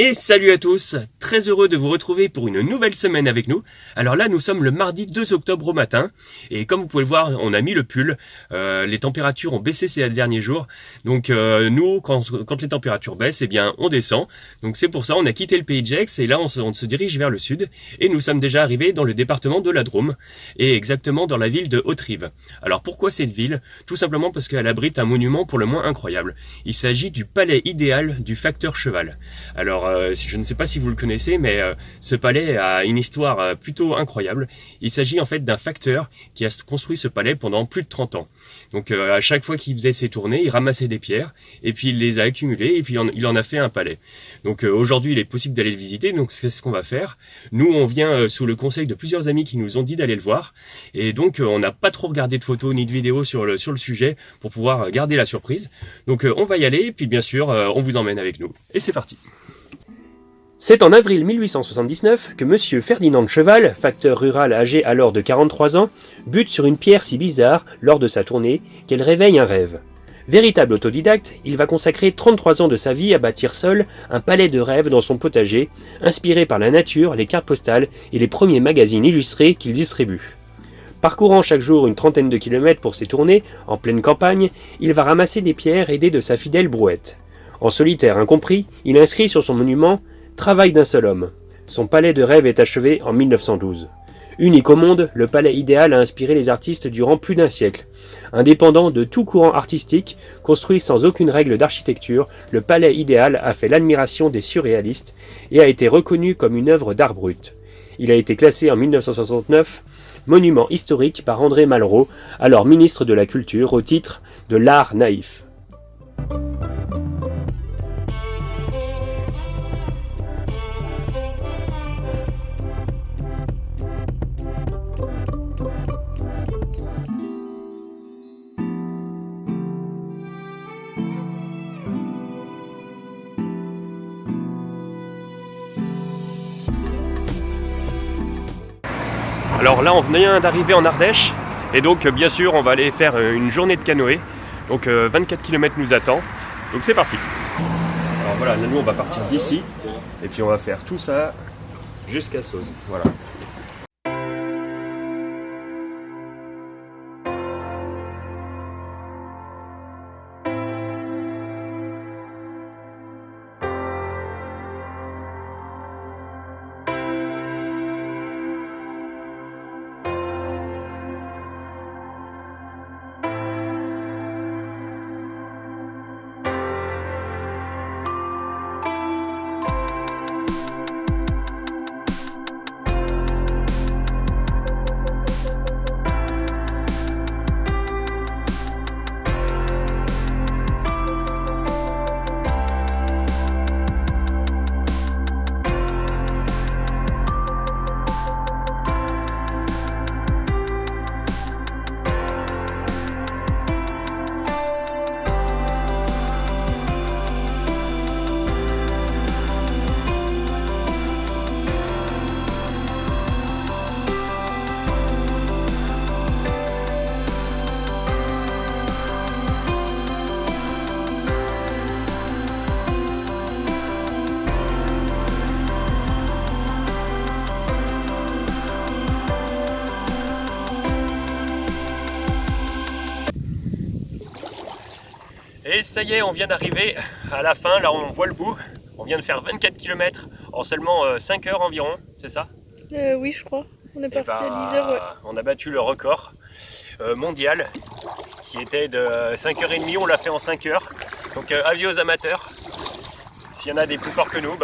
Et salut à tous, très heureux de vous retrouver pour une nouvelle semaine avec nous. Alors là, nous sommes le mardi 2 octobre au matin, et comme vous pouvez le voir, on a mis le pull, les températures ont baissé ces derniers jours, donc nous, quand les températures baissent, eh bien on descend, donc c'est pour ça on a quitté le pays de Gex, et là on se dirige vers le sud, et nous sommes déjà arrivés dans le département de la Drôme, et exactement dans la ville de Hauterive. Alors pourquoi cette ville? Tout simplement parce qu'elle abrite un monument pour le moins incroyable. Il s'agit du palais idéal du facteur cheval. Alors je ne sais pas si vous le connaissez, mais ce palais a une histoire plutôt incroyable. Il s'agit en fait d'un facteur qui a construit ce palais pendant plus de 30 ans. Donc à chaque fois qu'il faisait ses tournées, il ramassait des pierres, et puis il les a accumulées, et puis il en a fait un palais. Donc aujourd'hui il est possible d'aller le visiter, donc c'est ce qu'on va faire. Nous on vient sous le conseil de plusieurs amis qui nous ont dit d'aller le voir, et donc on n'a pas trop regardé de photos ni de vidéos sur le sujet pour pouvoir garder la surprise. Donc on va y aller, et puis bien sûr on vous emmène avec nous. Et c'est parti. C'est en avril 1879 que monsieur Ferdinand de Cheval, facteur rural âgé alors de 43 ans, bute sur une pierre si bizarre lors de sa tournée qu'elle réveille un rêve. Véritable autodidacte, il va consacrer 33 ans de sa vie à bâtir seul un palais de rêve dans son potager, inspiré par la nature, les cartes postales et les premiers magazines illustrés qu'il distribue. Parcourant chaque jour une trentaine de kilomètres pour ses tournées, en pleine campagne, il va ramasser des pierres aidé de sa fidèle brouette. En solitaire incompris, il inscrit sur son monument « Travail d'un seul homme ». Son palais de rêve est achevé en 1912. Unique au monde, le palais idéal a inspiré les artistes durant plus d'un siècle. Indépendant de tout courant artistique, construit sans aucune règle d'architecture, le palais idéal a fait l'admiration des surréalistes et a été reconnu comme une œuvre d'art brut. Il a été classé en 1969 monument historique par André Malraux, alors ministre de la Culture, au titre de l'art naïf. Alors là on vient d'arriver en Ardèche, et donc bien sûr on va aller faire une journée de canoë, donc 24 km nous attend, donc c'est parti. Alors voilà, nous on va partir d'ici, et puis on va faire tout ça jusqu'à Sauze, voilà. Et ça y est, on vient d'arriver à la fin, là on voit le bout. On vient de faire 24 km en seulement 5 heures environ, c'est ça? Oui, je crois. On est parti à 10 heures, ouais. On a battu le record mondial qui était de 5h30, on l'a fait en 5 heures. Donc avis aux amateurs, s'il y en a des plus forts que nous,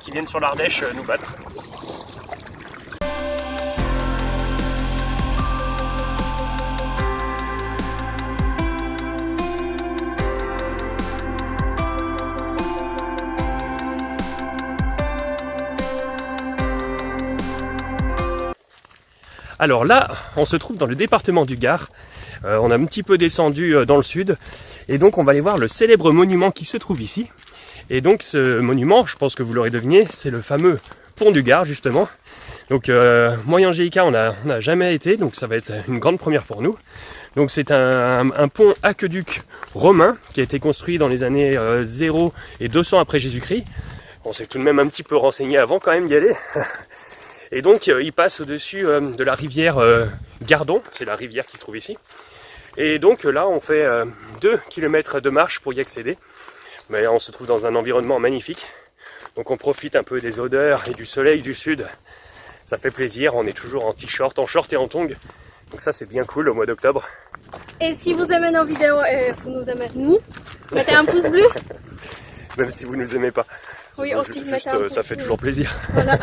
qui viennent sur l'Ardèche nous battre. Alors là, on se trouve dans le département du Gard. On a un petit peu descendu dans le sud. Et donc on va aller voir le célèbre monument qui se trouve ici. Et donc ce monument, je pense que vous l'aurez deviné, c'est le fameux pont du Gard justement. Donc moi et Angélica, on n'a jamais été, donc ça va être une grande première pour nous. Donc c'est un pont aqueduc romain qui a été construit dans les années 0 et 200 après Jésus-Christ. On s'est tout de même un petit peu renseigné avant quand même d'y aller. Et donc il passe au-dessus de la rivière Gardon, c'est la rivière qui se trouve ici. Et donc là on fait 2 km de marche pour y accéder. Mais on se trouve dans un environnement magnifique. Donc on profite un peu des odeurs et du soleil du sud. Ça fait plaisir, on est toujours en t-shirt, en short et en tongs. Donc ça c'est bien cool au mois d'octobre. Et si vous aimez nos vidéos et vous nous aimez nous, mettez un pouce bleu. Même si vous nous aimez pas. Oui, aussi, juste, mettez un pouce ça fait toujours plaisir. Voilà.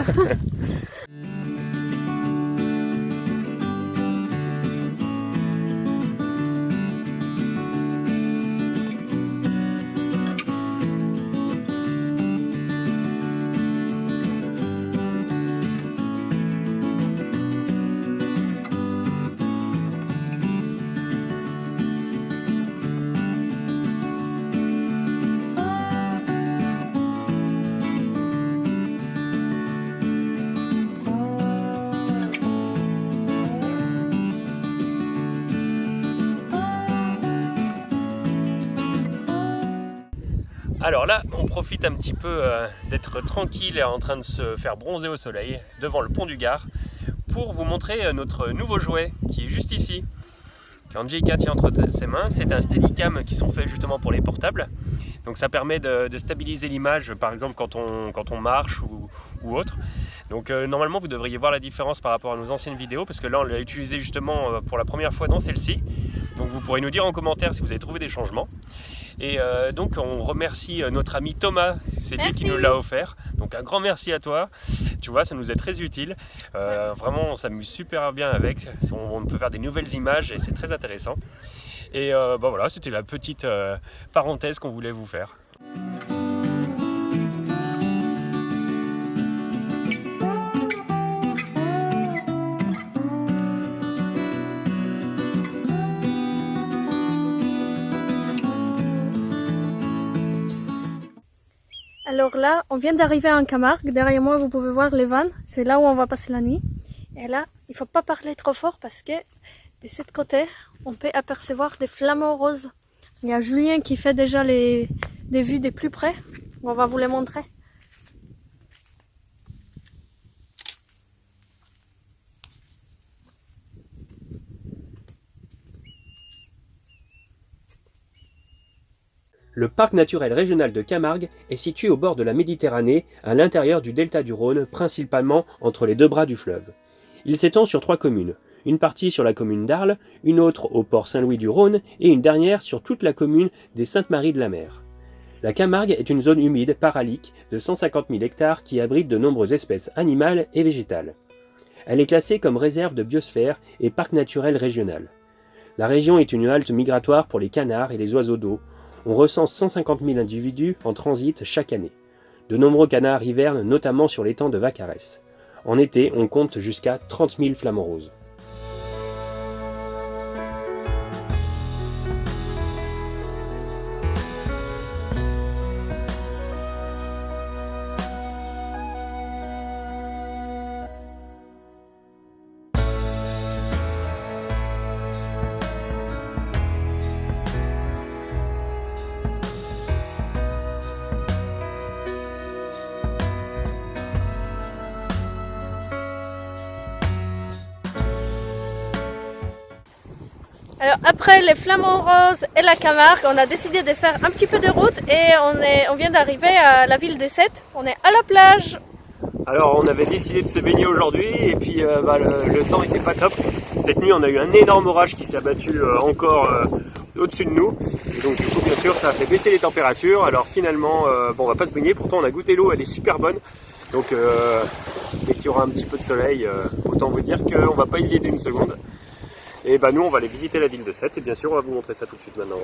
Alors là, on profite un petit peu d'être tranquille et en train de se faire bronzer au soleil devant le pont du Gard pour vous montrer notre nouveau jouet qui est juste ici. Qu'Angelica tient entre ses mains, c'est un Steadicam qui sont faits justement pour les portables. Donc ça permet de stabiliser l'image, par exemple quand on marche ou autre. Donc normalement vous devriez voir la différence par rapport à nos anciennes vidéos, parce que là on l'a utilisé justement pour la première fois dans celle-ci. Donc vous pourrez nous dire en commentaire si vous avez trouvé des changements. Et donc on remercie notre ami Thomas, c'est lui qui nous l'a offert. Donc un grand merci à toi, tu vois ça nous est très utile. Vraiment on s'amuse super bien avec, on peut faire des nouvelles images et c'est très intéressant. Et voilà, c'était la petite parenthèse qu'on voulait vous faire. Alors là, on vient d'arriver en Camargue. Derrière moi, vous pouvez voir les vannes. C'est là où on va passer la nuit. Et là, il faut pas parler trop fort parce que de ce côté, on peut apercevoir des flamants roses. Il y a Julien qui fait déjà des vues de plus près. On va vous les montrer. Le parc naturel régional de Camargue est situé au bord de la Méditerranée, à l'intérieur du delta du Rhône, principalement entre les deux bras du fleuve. Il s'étend sur 3 communes, une partie sur la commune d'Arles, une autre au port Saint-Louis-du-Rhône et une dernière sur toute la commune des Saintes-Maries-de-la-Mer. La Camargue est une zone humide paralique de 150 000 hectares qui abrite de nombreuses espèces animales et végétales. Elle est classée comme réserve de biosphère et parc naturel régional. La région est une halte migratoire pour les canards et les oiseaux d'eau. On recense 150 000 individus en transit chaque année. De nombreux canards hivernent notamment sur l'étang de Vaccarès. En été, on compte jusqu'à 30 000 flamants roses. Alors après les flamants roses et la Camargue, on a décidé de faire un petit peu de route et on vient d'arriver à la ville des Sept. On est à la plage. Alors on avait décidé de se baigner aujourd'hui et puis le temps était pas top. Cette nuit on a eu un énorme orage qui s'est abattu encore au-dessus de nous. Et donc du coup bien sûr ça a fait baisser les températures. Alors finalement on va pas se baigner, pourtant on a goûté l'eau, elle est super bonne. Donc dès qu'il y aura un petit peu de soleil, autant vous dire qu'on va pas hésiter une seconde. Et nous on va aller visiter la ville de Sète et bien sûr on va vous montrer ça tout de suite maintenant.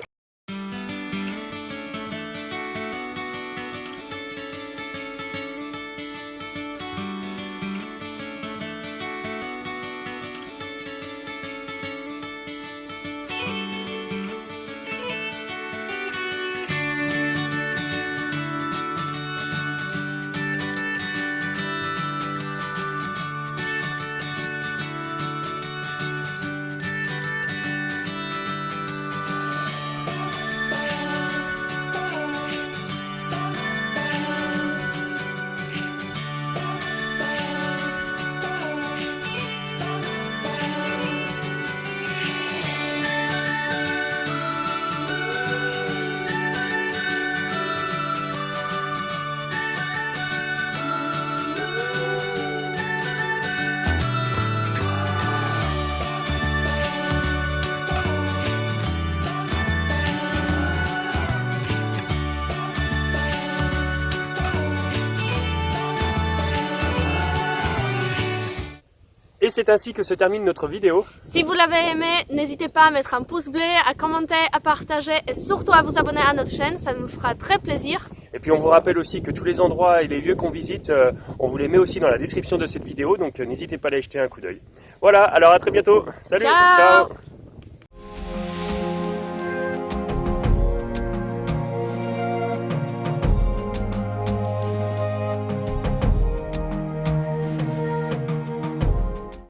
Et c'est ainsi que se termine notre vidéo. Si vous l'avez aimé, n'hésitez pas à mettre un pouce bleu, à commenter, à partager et surtout à vous abonner à notre chaîne, ça nous fera très plaisir. Et puis on vous rappelle aussi que tous les endroits et les lieux qu'on visite, on vous les met aussi dans la description de cette vidéo, donc n'hésitez pas à aller jeter un coup d'œil. Voilà, alors à très bientôt. Salut, Ciao. ciao.